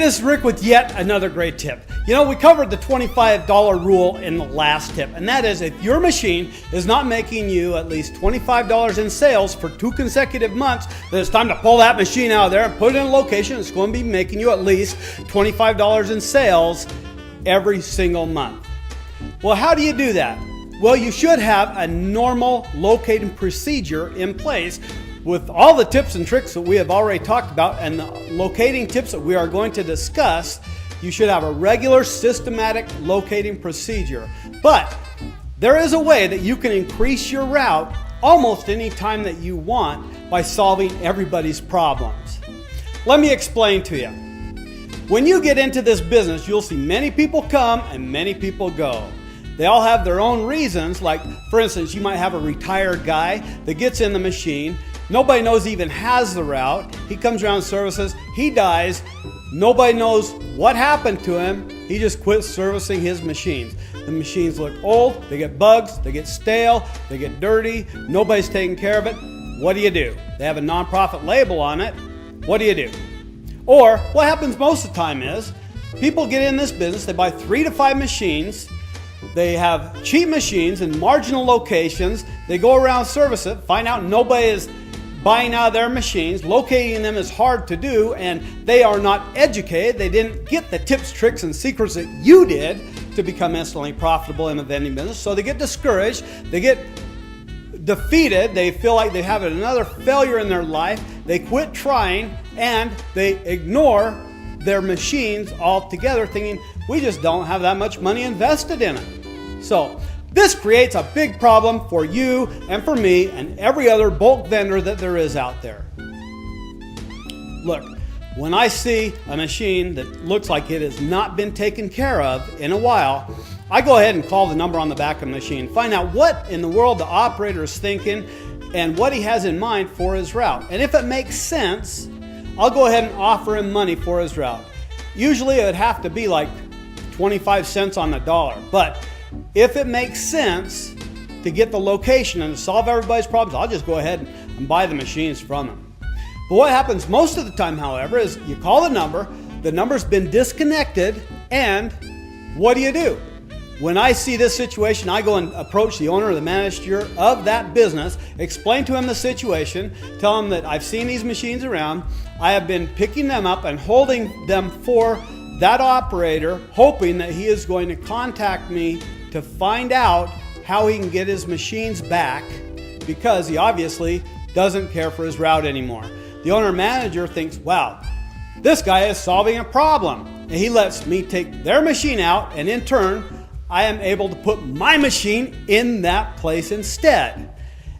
this is Rick with yet another great tip. You know, we covered the $25 rule in the last tip, and that is if your machine is not making you at least $25 in sales for 2 consecutive months, then it's time to pull that machine out of there and put it in a location that's going to be making you at least $25 in sales every single month. Well, how do you do that? Well, you should have a normal locating procedure in place with all the tips and tricks that we have already talked about and the locating tips that we are going to discuss. You should have a regular systematic locating procedure. But there is a way that you can increase your route almost any time that you want by solving everybody's problems. Let me explain to you. When you get into this business, you'll see many people come and many people go. They all have their own reasons. Like, for instance, you might have a retired guy that gets in the machine. Nobody knows he even has the route. He comes around services. He dies. Nobody knows what happened to him. He just quits servicing his machines. The machines look old. They get bugs. They get stale. They get dirty. Nobody's taking care of it. What do? They have a nonprofit label on it. What do? Or what happens most of the time is people get in this business. They buy 3 to 5 machines. They have cheap machines in marginal locations. They go around, service it, find out nobody is buying out of their machines. Locating them is hard to do, and they are not educated. They didn't get the tips, tricks, and secrets that you did to become instantly profitable in the vending business. So they get discouraged. They get defeated. They feel like they have another failure in their life. They quit trying, and they ignore their machines altogether, thinking we just don't have that much money invested in it. So this creates a big problem for you and for me and every other bulk vendor that there is out there. Look, when I see a machine that looks like it has not been taken care of in a while, I go ahead and call the number on the back of the machine, find out what in the world the operator is thinking and what he has in mind for his route. And if it makes sense, I'll go ahead and offer him money for his route. Usually it would have to be like 25 cents on the dollar, but if it makes sense to get the location and to solve everybody's problems, I'll just go ahead and buy the machines from them. But what happens most of the time, however, is you call the number's been disconnected, and what do? When I see this situation, I go and approach the owner or the manager of that business, explain to him the situation, tell him that I've seen these machines around, I have been picking them up and holding them for that operator, hoping that he is going to contact me to find out how he can get his machines back, because he obviously doesn't care for his route anymore. The owner manager thinks, wow, this guy is solving a problem. And he lets me take their machine out, and in turn, I am able to put my machine in that place instead.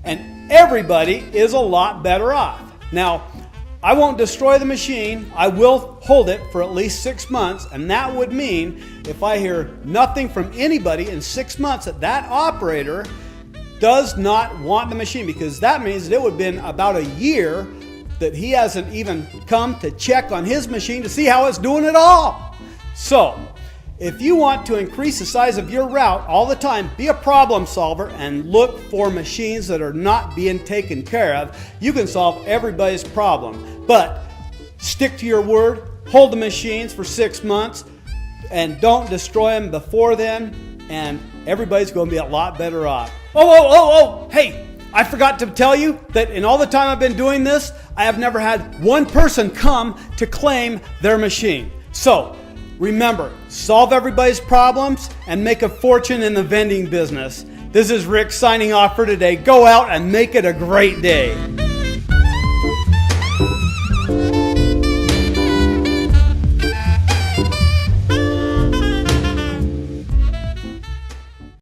And everybody is a lot better off. Now, I won't destroy the machine. I will hold it for at least 6 months, and that would mean if I hear nothing from anybody in 6 months that operator does not want the machine, because that means it would have been about a year that he hasn't even come to check on his machine to see how it's doing at all. So, if you want to increase the size of your route all the time, be a problem solver and look for machines that are not being taken care of. You can solve everybody's problem. But stick to your word, hold the machines for 6 months, and don't destroy them before then, and everybody's going to be a lot better off. Hey, I forgot to tell you that in all the time I've been doing this, I have never had one person come to claim their machine. So, remember, solve everybody's problems and make a fortune in the vending business. This is Rick signing off for today. Go out and make it a great day.